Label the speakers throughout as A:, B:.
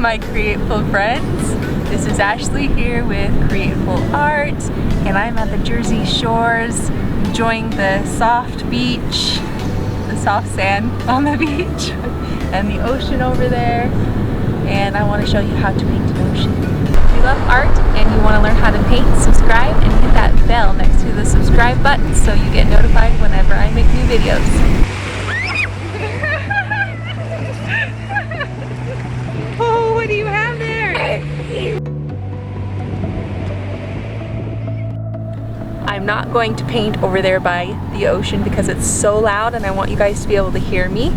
A: my Createful friends. This is Ashley here with Createful Art, and I'm at the Jersey Shores enjoying the soft beach, the soft sand on the beach, and the ocean over there. And I want to show you how to paint an ocean. If you love art and you want to learn how to paint, subscribe and hit that bell next to the subscribe button so you get notified whenever I make new videos. Oh, what do you have there? I'm not going to paint over there by the ocean because it's so loud and I want you guys to be able to hear me.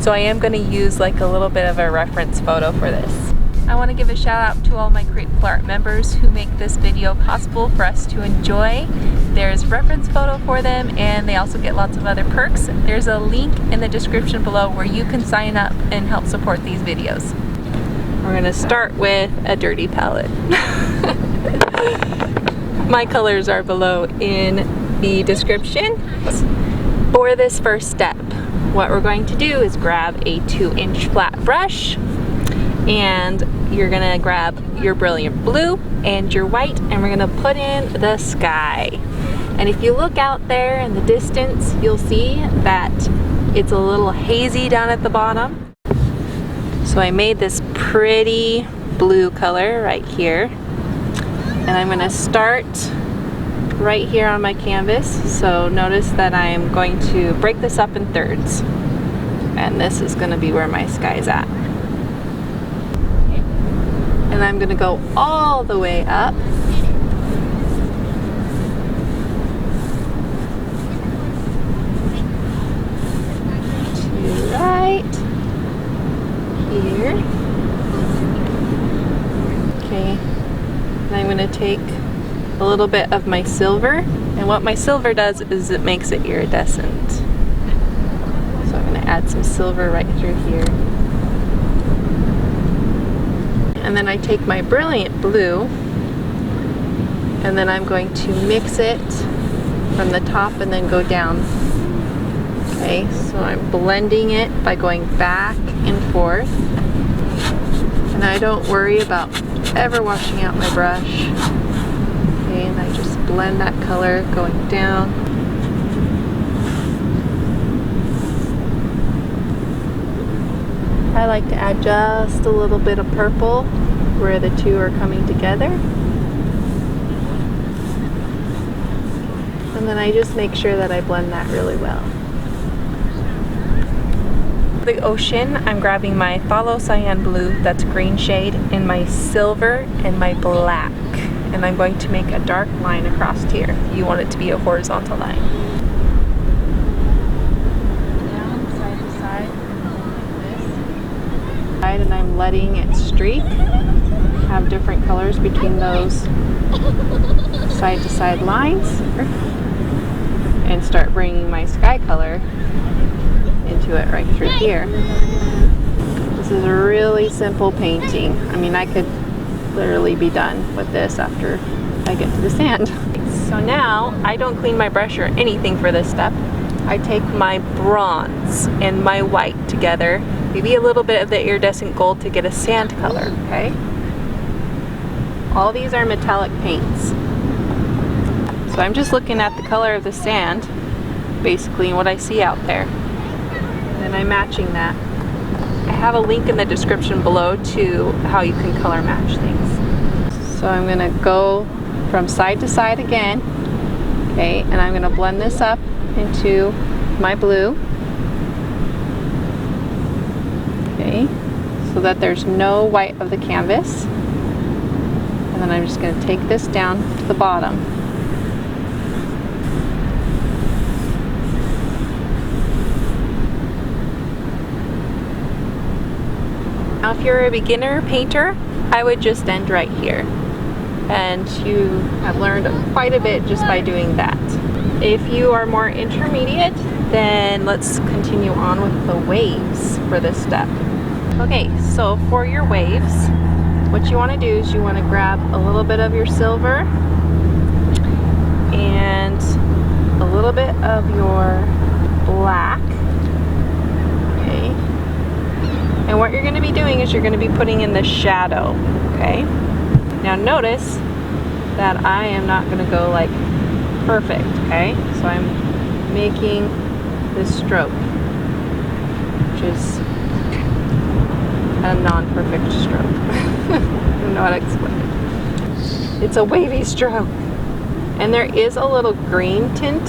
A: So I am going to use like a little bit of a reference photo for this. I want to give a shout out to all my Createful Art members who make this video possible for us to enjoy. There's reference photo for them and they also get lots of other perks. There's a link in the description below where you can sign up and help support these videos. We're going to start with a dirty palette. My colors are below in the description. For this first step, what we're going to do is grab a 2-inch flat brush, and you're gonna grab your brilliant blue and your white, and we're gonna put in the sky. And if you look out there in the distance, you'll see that it's a little hazy down at the bottom. So I made this pretty blue color right here, and I'm gonna start right here on my canvas. So notice that I'm going to break this up in thirds, and this is going to be where my sky's at. And I'm going to go all the way up to right here. Okay, and I'm going to take a little bit of my silver, and what my silver does is it makes it iridescent. So I'm going to add some silver right through here. And then I take my brilliant blue, and then I'm going to mix it from the top and then go down. Okay, so I'm blending it by going back and forth, and I don't worry about ever washing out my brush. And I just blend that color going down. I like to add just a little bit of purple where the two are coming together. And then I just make sure that I blend that really well. For the ocean, I'm grabbing my phthalocyanine blue, that's green shade, and my silver and my black. And I'm going to make a dark line across here. You want it to be a horizontal line. Down, side to side, like this. And I'm letting it streak, have different colors between those side to side lines, and start bringing my sky color into it right through here. This is a really simple painting. I mean, I could literally be done with this after I get to the sand. So now I don't clean my brush or anything for this step. I take my bronze and my white together, maybe a little bit of the iridescent gold to get a sand color, okay? All these are metallic paints. So I'm just looking at the color of the sand, basically, and what I see out there. And I'm matching that. I have a link in the description below to how you can color match things. So I'm going to go from side to side again, okay, and I'm going to blend this up into my blue, okay, so that there's no white of the canvas. And then I'm just going to take this down to the bottom. Now if you're a beginner painter, I would just end right here. And you have learned quite a bit just by doing that. If you are more intermediate, then let's continue on with the waves for this step. Okay, so for your waves, what you want to do is you want to grab a little bit of your silver and a little bit of your black, okay, And what you're going to be doing is you're going to be putting in the shadow, okay? Now notice that I am not going to go like perfect, okay? So I'm making this stroke, which is a non-perfect stroke. I don't know how to explain it. It's a wavy stroke. And there is a little green tint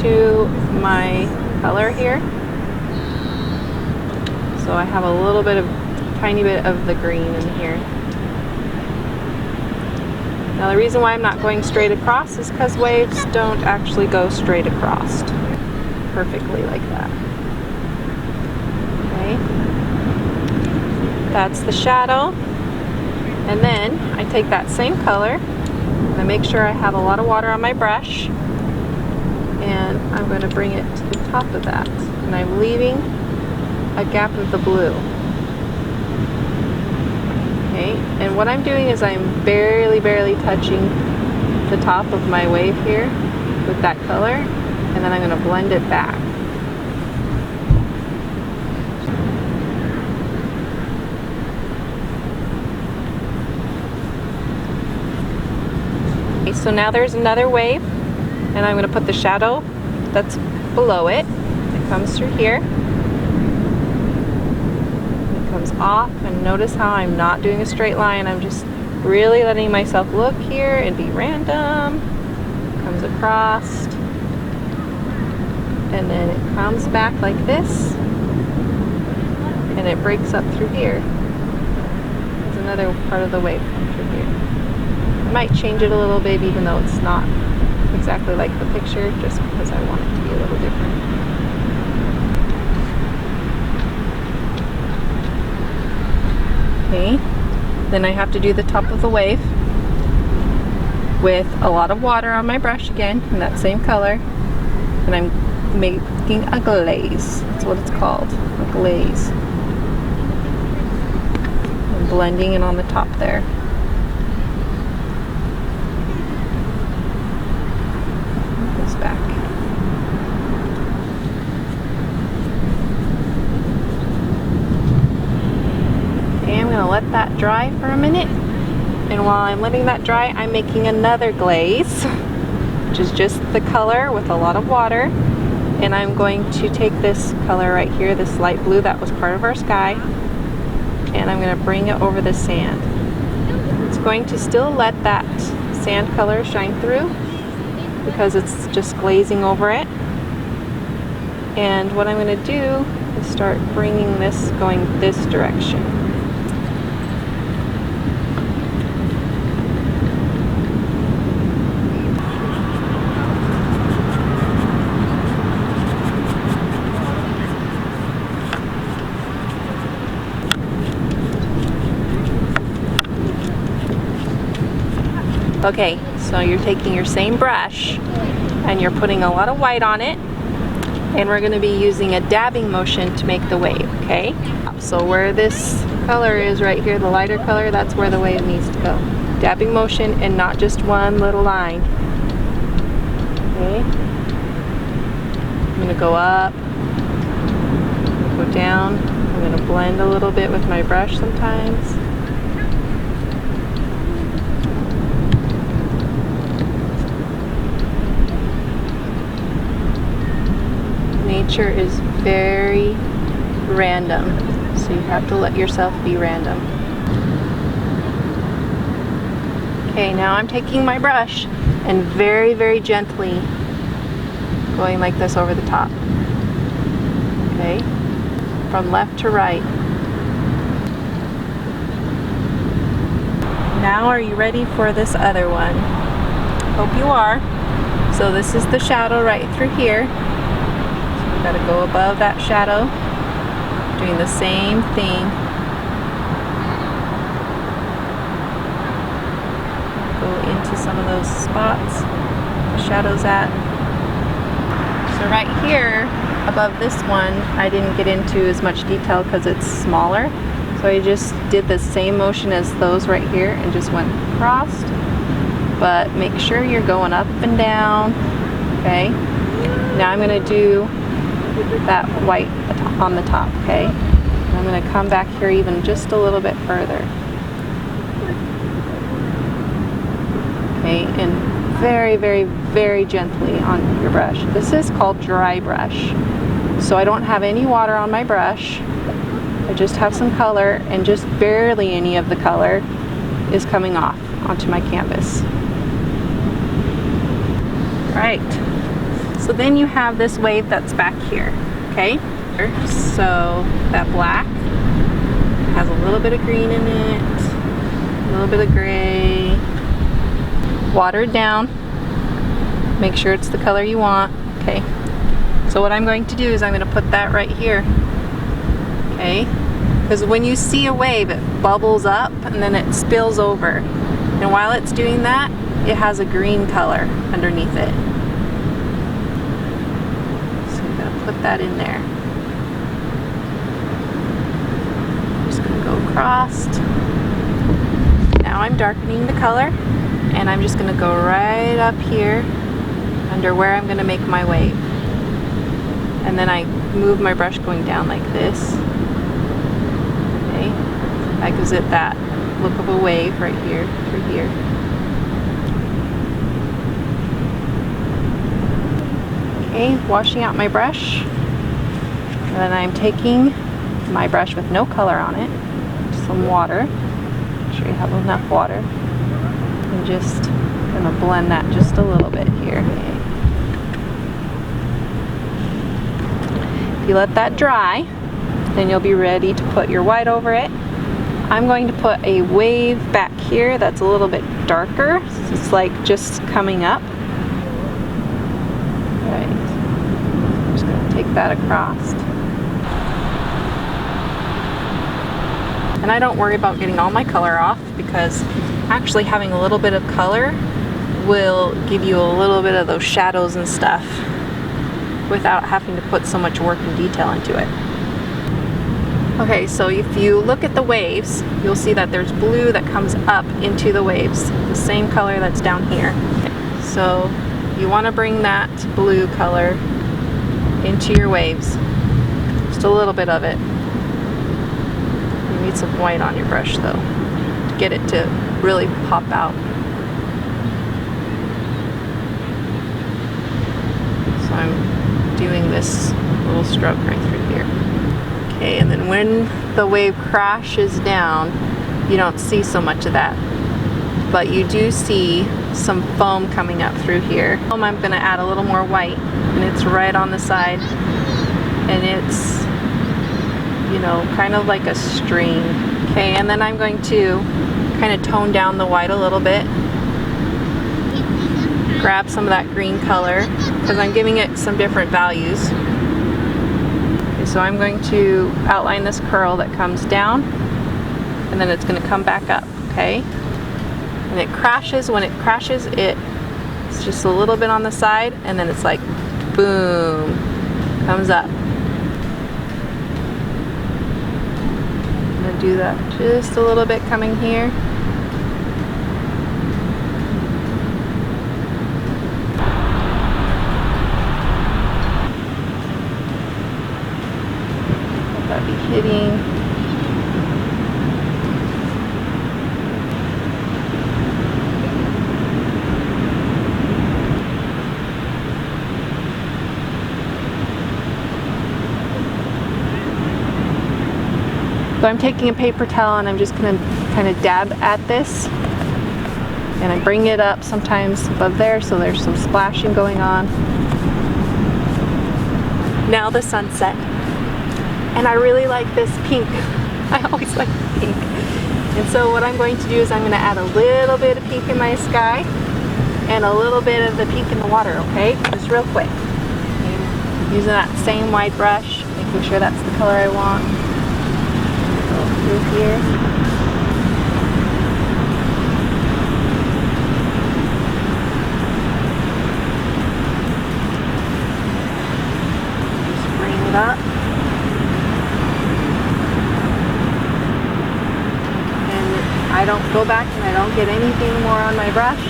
A: to my color here. So I have a little bit of, tiny bit of the green in here. Now the reason why I'm not going straight across is because waves don't actually go straight across perfectly like that. Okay, that's the shadow. And then I take that same color and I make sure I have a lot of water on my brush, and I'm going to bring it to the top of that, and I'm leaving a gap of the blue. Okay, and what I'm doing is I'm barely touching the top of my wave here with that color, and then I'm going to blend it back. Okay, so now there's another wave, and I'm going to put the shadow that's below it. It comes through here. Comes off, and notice how I'm not doing a straight line. I'm just really letting myself look here and be random. Comes across, and then it comes back like this, and it breaks up through here. There's another part of the wave come through here. I might change it a little bit even though it's not exactly like the picture, just because I want it to be a little different. Okay, then I have to do the top of the wave with a lot of water on my brush again in that same color, and I'm making a glaze. That's what it's called, a glaze. I'm blending it on the top there. It goes back. I'm going to let that dry for a minute, and while I'm letting that dry, I'm making another glaze, which is just the color with a lot of water, and I'm going to take this color right here, this light blue that was part of our sky, and I'm going to bring it over the sand. It's going to still let that sand color shine through because it's just glazing over it, and what I'm going to do is start bringing this going this direction. Okay, so you're taking your same brush and you're putting a lot of white on it, and we're going to be using a dabbing motion to make the wave, okay? So where this color is right here, the lighter color, that's where the wave needs to go. Dabbing motion and not just one little line. Okay? I'm going to go up, go down. I'm going to blend a little bit with my brush sometimes. Nature is very random, so you have to let yourself be random. Okay, now I'm taking my brush and very gently going like this over the top. Okay, from left to right. Now are you ready for this other one? Hope you are. So this is the shadow right through here. Got to go above that shadow, doing the same thing. Go into some of those spots the shadow's at. So right here, above this one, I didn't get into as much detail because it's smaller. So I just did the same motion as those right here and just went across. But make sure you're going up and down, okay? Now I'm going to do that white on the top, okay? And I'm going to come back here even just a little bit further. Okay, and very, very, very gently on your brush. This is called dry brush. So I don't have any water on my brush. I just have some color, and just barely any of the color is coming off onto my canvas. Right. So then you have this wave that's back here, okay? So that black has a little bit of green in it, a little bit of gray, watered down. Make sure it's the color you want, okay? So what I'm going to do is I'm going to put that right here, okay? Because when you see a wave, it bubbles up and then it spills over. And while it's doing that, it has a green color underneath it. So I'm going to put that in there. Just going to go across. Now I'm darkening the color, and I'm just going to go right up here under where I'm going to make my wave. And then I move my brush going down like this. Okay, that gives it that look of a wave right here through here. Okay, washing out my brush. And then I'm taking my brush with no color on it, some water. Make sure you have enough water. And just gonna blend that just a little bit here. If you let that dry, then you'll be ready to put your white over it. I'm going to put a wave back here that's a little bit darker. So it's like just coming up. Right. I'm just going to take that across. And I don't worry about getting all my color off, because actually having a little bit of color will give you a little bit of those shadows and stuff without having to put so much work and detail into it. Okay, so if you look at the waves, you'll see that there's blue that comes up into the waves, the same color that's down here. So you want to bring that blue color into your waves, just a little bit of it. You need some white on your brush though, to get it to really pop out. So I'm doing this little stroke right through here. Okay, and then when the wave crashes down, you don't see so much of that, but you do see some foam coming up through here. I'm going to add a little more white, and it's right on the side, and it's, you know, kind of like a stream. Okay, and then I'm going to kind of tone down the white a little bit, grab some of that green color, because I'm giving it some different values. So I'm going to outline this curl that comes down, and then it's going to come back up, okay? And it crashes. When it crashes, it's just a little bit on the side, and then it's like, boom, comes up. I'm going to do that just a little bit coming here. Hitting. So I'm taking a paper towel and I'm just going to kind of dab at this, and I bring it up sometimes above there so there's some splashing going on. Now the sunset. And I really like this pink. I always like pink. And so what I'm going to do is I'm going to add a little bit of pink in my sky and a little bit of the pink in the water, okay? Just real quick. And using that same white brush, making sure that's the color I want. Go through here. Just bring it up. I don't go back and I don't get anything more on my brush,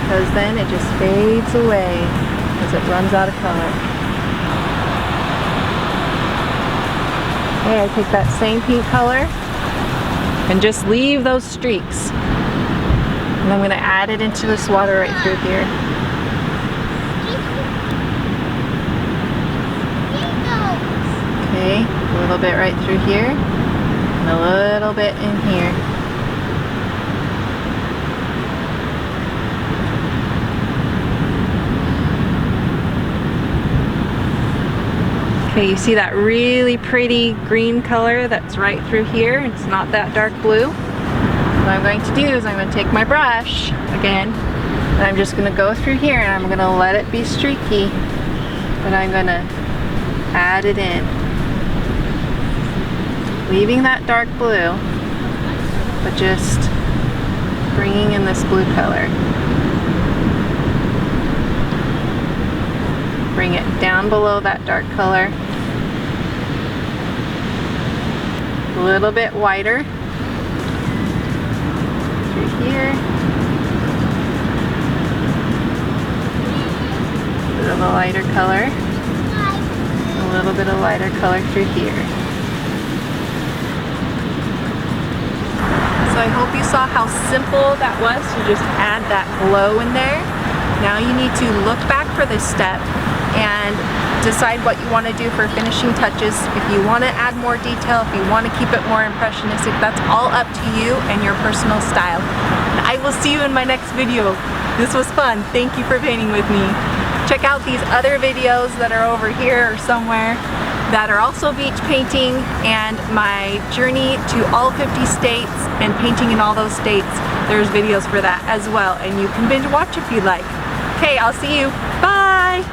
A: because then it just fades away as it runs out of color. Okay, I take that same pink color and just leave those streaks. And I'm going to add it into this water right through here. Okay, a little bit right through here, and a little bit in here. Okay, you see that really pretty green color that's right through here? It's not that dark blue. What I'm going to do is I'm going to take my brush again, and I'm just going to go through here and I'm going to let it be streaky, but I'm going to add it in. Leaving that dark blue, but just bringing in this blue color. Bring it down below that dark color. A little bit whiter. Through here. A bit of a lighter color. A little bit of lighter color through here. So I hope you saw how simple that was to just add that glow in there. Now you need to look back for this step and decide what you want to do for finishing touches. If you want to add more detail, if you want to keep it more impressionistic, that's all up to you and your personal style. And I will see you in my next video. This was fun. Thank you for painting with me. Check out these other videos that are over here or somewhere that are also beach painting, and my journey to all 50 states and painting in all those states. There's videos for that as well, and you can binge watch if you like. Okay, I'll see you. Bye!